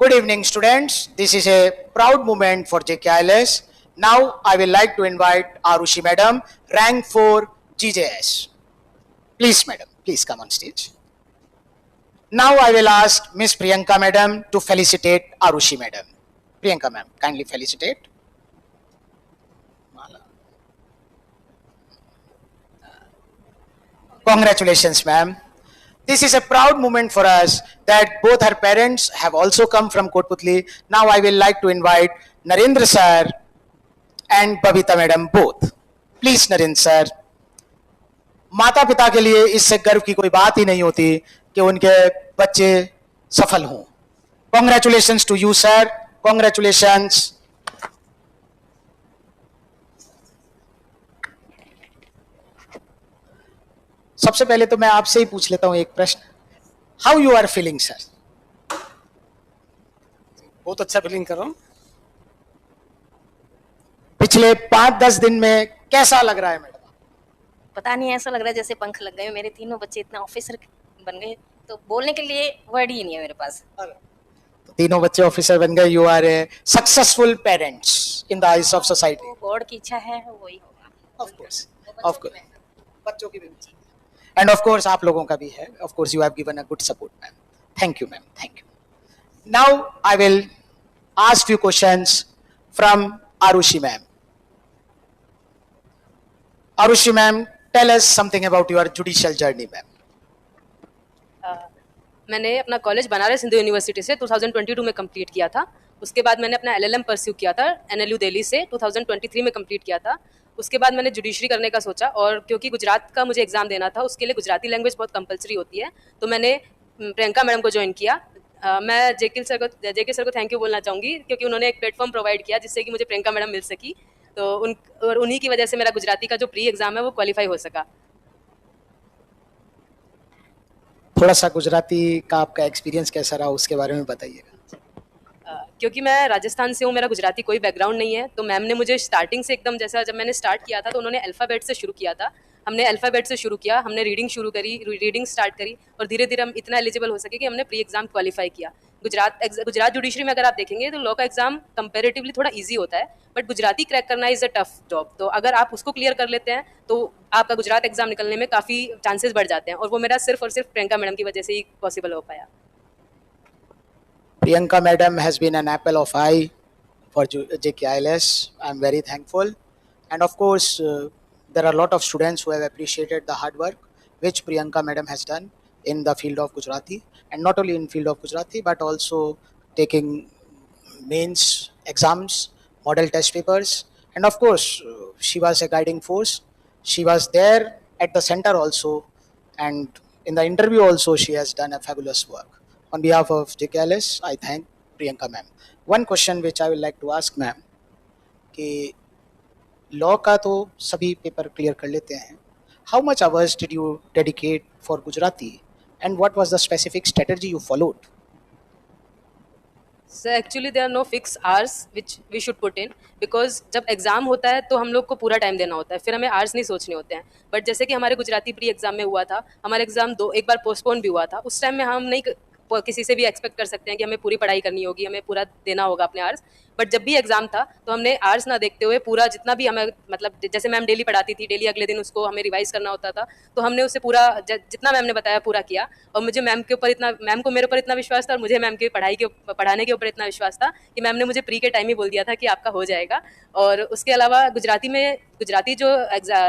Good evening, students. This is a proud moment for JKILS. Now, I will like to invite Arushi Madam, rank 4 GJS. Please, Madam, please come on stage. Now, I will ask Miss Priyanka Madam to felicitate Arushi Madam. Priyanka Ma'am, kindly felicitate. Congratulations, ma'am. This is a proud moment for us that both her parents have also come from Kotputli. Now I will like to invite Narendra sir and Babita madam both. Please Narendra sir. माता पिता के लिए इससे गर्व की कोई बात ही नहीं होती कि उनके बच्चे सफल हों. Congratulations to you sir. Congratulations. सबसे पहले तो मैं आपसे ही पूछ लेता हूं एक प्रश्न. How you are feeling sir? बहुत अच्छा फीलिंग कर रहा हूँ. पिछले 5-10 दिन में कैसा लग रहा है मैडम? पता नहीं, ऐसा लग रहा है जैसे पंख लग गए. मेरे तीनों बच्चे इतना ऑफिसर बन गए तो बोलने के लिए वर्ड ही नहीं है मेरे पास. तो तीनों बच्चे ऑफिसर बन गए. You are a successful parents in the eyes of society. God की इच्छा है वही होगा. ऑफ कोर्स बच्चों की भी एंड ऑफ कोर्स आप लोगों का भी है. Of course you have given a good support ma'am. Thank you ma'am. Thank you. Now I will ask few questions from Arushi ma'am. Arushi ma'am, tell us something about your judicial journey ma'am. मैंने अपना college Banaras Hindu university से 2022 में complete किया था. उसके बाद मैंने अपना एलएलएम परस्यू किया था एनएलयू दिल्ली से 2023 में कंप्लीट किया था. उसके बाद मैंने जुडिशरी करने का सोचा और क्योंकि गुजरात का मुझे एग्जाम देना था उसके लिए गुजराती लैंग्वेज बहुत कंपलसरी होती है तो मैंने प्रियंका मैडम को ज्वाइन किया. मैं जेके सर को थैंक यू बोलना चाहूँगी क्योंकि उन्होंने एक प्लेटफॉर्म प्रोवाइड किया जिससे कि मुझे प्रियंका मैडम मिल सकी. तो उन्हीं की वजह से मेरा गुजराती का जो प्री एग्जाम है वो क्वालिफाई हो सका. थोड़ा सा गुजराती का आपका एक्सपीरियंस कैसा रहा उसके बारे में बताइएगा. क्योंकि मैं राजस्थान से हूँ, मेरा गुजराती कोई बैकग्राउंड नहीं है तो मैम ने मुझे स्टार्टिंग से एकदम जैसा जब मैंने स्टार्ट किया था तो उन्होंने अल्फ़ाबेट से शुरू किया था. हमने अल्फ़ाबेट से शुरू किया, हमने रीडिंग शुरू करी, रीडिंग स्टार्ट करी और धीरे धीरे हम इतना एलिजिबल हो सके कि हमने प्री एग्जाम क्वालिफाई किया. गुजरात जुडिशरी में अगर आप देखेंगे तो लॉ का एग्जाम कंपैरेटिवली थोड़ा इजी होता है बट गुजराती क्रैक करना इज़ अ टफ जॉब. तो अगर आप उसको क्लियर कर लेते हैं तो आपका गुजरात एग्जाम निकलने में काफ़ी चांसेस बढ़ जाते हैं और वो मेरा सिर्फ और सिर्फ प्रियंका मैडम की वजह से ही पॉसिबल हो पाया. Priyanka madam has been an apple of eye for JKILS. I'm very thankful. And of course, there are a lot of students who have appreciated the hard work which Priyanka madam has done in the field of Gujarati. And not only in field of Gujarati, but also taking mains exams, model test papers. And of course, she was a guiding force. She was there at the center also. And in the interview also, she has done a fabulous work. On behalf of JKILS, I thank Priyanka ma'am. One question which I would like to ask ma'am कि law का तो सभी paper clear कर लेते हैं. How much hours did you dedicate for Gujarati and what was the specific strategy you followed? So actually there are no fixed hours which we should put in because जब exam होता है तो हम लोग को पूरा टाइम देना होता है, फिर हमें आवर्स नहीं सोचने होते हैं. बट जैसे कि हमारे गुजराती प्री एग्जाम में हुआ था, हमारा एग्जाम एक बार पोस्टपोन भी हुआ था. उस टाइम में हम नहीं किसी से भी एक्सपेक्ट कर सकते हैं कि हमें पूरी पढ़ाई करनी होगी, हमें पूरा देना होगा अपने आवर्स. बट जब भी एग्जाम था तो हमने आवर्स ना देखते हुए पूरा जितना भी हमें मतलब जैसे मैम डेली पढ़ाती थी, डेली अगले दिन उसको हमें रिवाइज करना होता था तो हमने उसे पूरा जितना मैम ने बताया पूरा किया. और मुझे मैम को मेरे ऊपर इतना विश्वास था और मुझे मैम की पढ़ाने के ऊपर इतना विश्वास था कि मैम ने मुझे प्री के टाइम ही बोल दिया था कि आपका हो जाएगा. और उसके अलावा गुजराती जो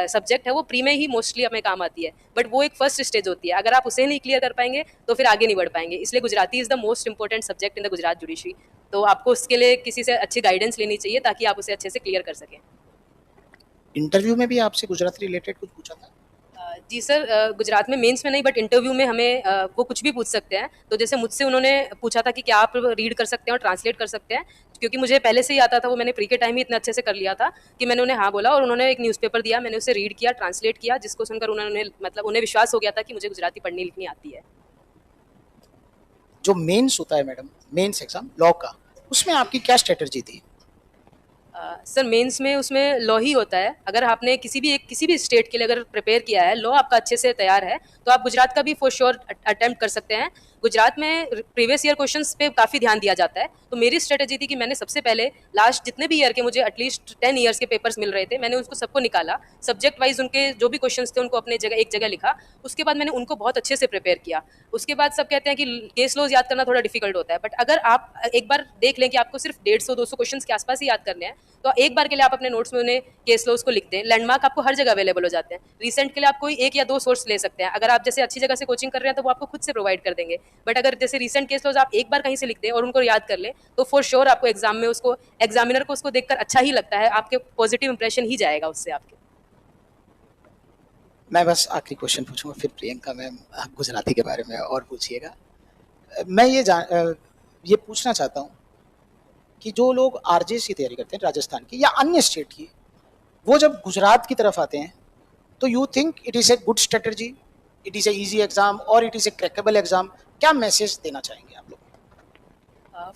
सब्जेक्ट है वो प्री में ही मोस्टली हमें काम आती है बट वो एक फर्स्ट स्टेज होती है. अगर आप उसे नहीं क्लियर कर पाएंगे तो फिर आगे नहीं बढ़ पाएंगे. इसलिए Gujarati is the most important subject in the Gujarat judiciary. तो आपको उसके लिए किसी से अच्छी गाइडेंस लेनी चाहिए ताकि आप उसे अच्छे से क्लियर कर सकें. इंटरव्यू में भी आपसे गुजराती रिलेटेड कुछ पूछा था? जी सर, गुजरात में मेंस में नहीं बट इंटरव्यू में हमें वो कुछ भी पूछ सकते हैं. तो जैसे मुझसे उन्होंने पूछा था कि क्या आप रीड कर सकते हैं और ट्रांसलेट कर सकते हैं, क्योंकि मुझे पहले से ही आता था, वो मैंने प्री के टाइम ही इतना अच्छे से कर लिया था कि मैंने उन्हें हाँ बोला और उन्होंने एक न्यूज़पेपर दिया, मैंने उसे रीड किया, ट्रांसलेट किया, जिसको सुनकर उन्हें विश्वास हो गया था कि मुझे गुजराती पढ़नी लिखनी आती है. जो मेंस होता है मैडम, मेंस एग्जाम लॉ का, उसमें आपकी क्या स्ट्रेटजी थी? सर मेंस में उसमें लॉ ही होता है. अगर आपने किसी भी स्टेट के लिए अगर प्रिपेयर किया है, लॉ आपका अच्छे से तैयार है तो आप गुजरात का भी फॉर श्योर अटेम्प्ट कर सकते हैं. गुजरात में प्रीवियस ईयर क्वेश्चंस पे काफ़ी ध्यान दिया जाता है, तो मेरी स्ट्रेटेजी थी कि मैंने सबसे पहले लास्ट जितने भी ईयर के मुझे एटलीस्ट 10 ईयर्स के पेपर्स मिल रहे थे, मैंने उसको सबको निकाला, सब्जेक्ट वाइज उनके जो भी क्वेश्चंस थे उनको अपने जगह एक जगह लिखा, उसके बाद मैंने उनको बहुत अच्छे से प्रिपेयर किया। उसके बाद सब कहते हैं कि केस लॉज याद करना थोड़ा डिफिकल्ट होता है, बट अगर आप एक बार देख लें कि आपको सिर्फ 150-200 क्वेश्चंस के आसपास ही याद करने हैं, तो एक बार के लिए आप अपने नोट्स में उन्हें केस लॉज को लिख दें। लैंडमार्क आपको हर जगह अवेलेबल हो जाते हैं। रिसेंट के लिए आप कोई 1 या 2 सोर्स ले सकते हैं। अगर आप जैसे अच्छी जगह से कोचिंग कर रहे हैं तो वो आपको खुद से प्रोवाइड कर देंगे, बट अगर जैसे रिसेंट केस लॉज आप एक बार कहीं से लिख दें और उनको याद कर लें, तो फॉर श्योर आपको एग्जाम में उसको एग्जामिनर को उसको देखकर अच्छा ही लगता है, आपके पॉजिटिव इंप्रेशन ही जाएगा उससे आपके। मैं बस आखिरी क्वेश्चन पूछूंगा, फिर प्रियंका मैम आप गुजराती के बारे में और पूछिएगा। मैं ये पूछना चाहता हूँ कि जो लोग आरजेएस की तैयारी करते हैं राजस्थान की या अन्य स्टेट की, वो जब गुजरात की तरफ आते हैं तो you think it is a good strategy, it is a easy exam और it is a crackable exam? क्या मैसेज देना चाहेंगे आप लोग?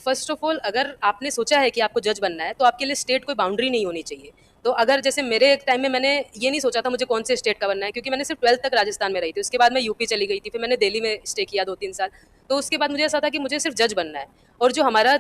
फर्स्ट ऑफ ऑल, अगर आपने सोचा है कि आपको जज बनना है तो आपके लिए स्टेट कोई बाउंड्री नहीं होनी चाहिए। तो अगर जैसे मेरे एक टाइम में मैंने ये नहीं सोचा था मुझे कौन से स्टेट का बनना है, क्योंकि मैंने सिर्फ 12th तक राजस्थान में रही थी, उसके बाद मैं यूपी चली गई थी, फिर मैंने दिल्ली में स्टे किया 2-3 साल। तो उसके बाद मुझे ऐसा था कि मुझे सिर्फ जज बनना है। और जो हमारा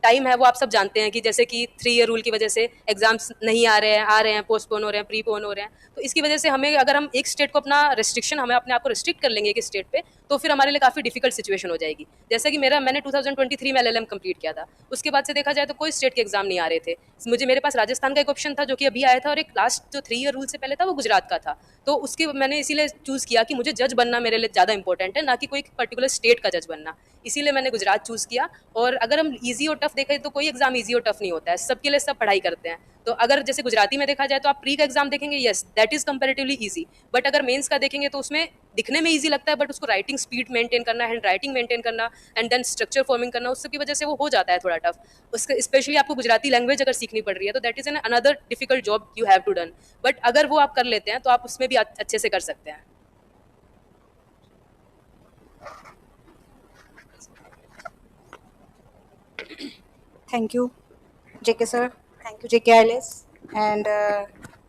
टाइम है वो आप सब जानते हैं कि जैसे कि 3 ईयर रूल की वजह से एग्जाम्स नहीं आ रहे हैं, पोस्टपोन हो रहे हैं, प्रीपोन हो रहे हैं। तो इसकी वजह से हमें, अगर हम एक स्टेट को अपना रिस्ट्रिक्शन, हमें अपने आप को रिस्ट्रिक्ट कर लेंगे एक स्टेट पे, तो फिर हमारे लिए काफ़ी डिफिकल्ट सिचुएशन हो जाएगी। जैसे कि मैंने 2023 में एलएलएम कंप्लीट किया था, उसके बाद से देखा जाए तो कोई स्टेट के एग्जाम नहीं आ रहे थे। मेरे पास राजस्थान का एक ऑप्शन था जो कि अभी आया था, और एक लास्ट जो 3 ईयर रूल से पहले था वो गुजरात का था। तो उसके मैंने इसीलिए चूज़ किया कि मुझे जज बनना मेरे लिए ज़्यादा इंपॉर्टेंट है, ना कि कोई पर्टिकुलर स्टेट का जज बनना। इसीलिए मैंने गुजरात चूज़ किया। और अगर हम ईजी और टफ देखें तो कोई एग्जाम ईजी और टफ नहीं होता है, सबके लिए सब पढ़ाई करते हैं। तो अगर जैसे गुजराती में देखा जाए तो आप प्री का एग्जाम देखेंगे, yes that is comparatively easy, but अगर मेंस का देखेंगे तो उसमें दिखने में इजी लगता है, बट उसको राइटिंग स्पीड मेंटेन करना, हैंड राइटिंग मेंटेन करना, एंड देन स्ट्रक्चर फॉर्मिंग करना, उसकी वजह से वो हो जाता है थोड़ा टफ। उसके स्पेशली आपको गुजराती लैंग्वेज अगर सीखनी पड़ रही है तो that is an another difficult job you have to done, but अगर वो आप कर लेते हैं तो आप उसमें भी अच्छे से कर सकते हैं। Thank you, JK sir. Thank you, JKILS. And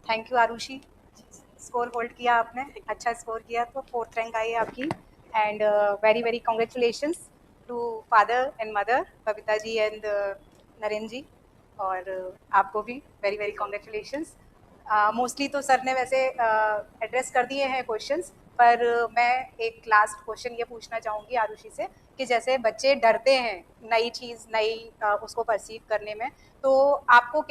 thank you, Arushi. Score hold किया आपने, अच्छा स्कोर किया, तो 4th रैंक आई है आपकी। And very very congratulations to father and mother, Babita ji and Narendra ji, और आपको भी वेरी वेरी कॉन्ग्रेचुलेशंस। मोस्टली तो सर ने वैसे एड्रेस कर दिए हैं क्वेश्चंस, पर मैं एक लास्ट क्वेश्चन ये पूछना चाहूँगी आरुषि से कि जैसे बच्चे डरते हैं नई चीज़, उसको परसीव करने में, तो आपको क्या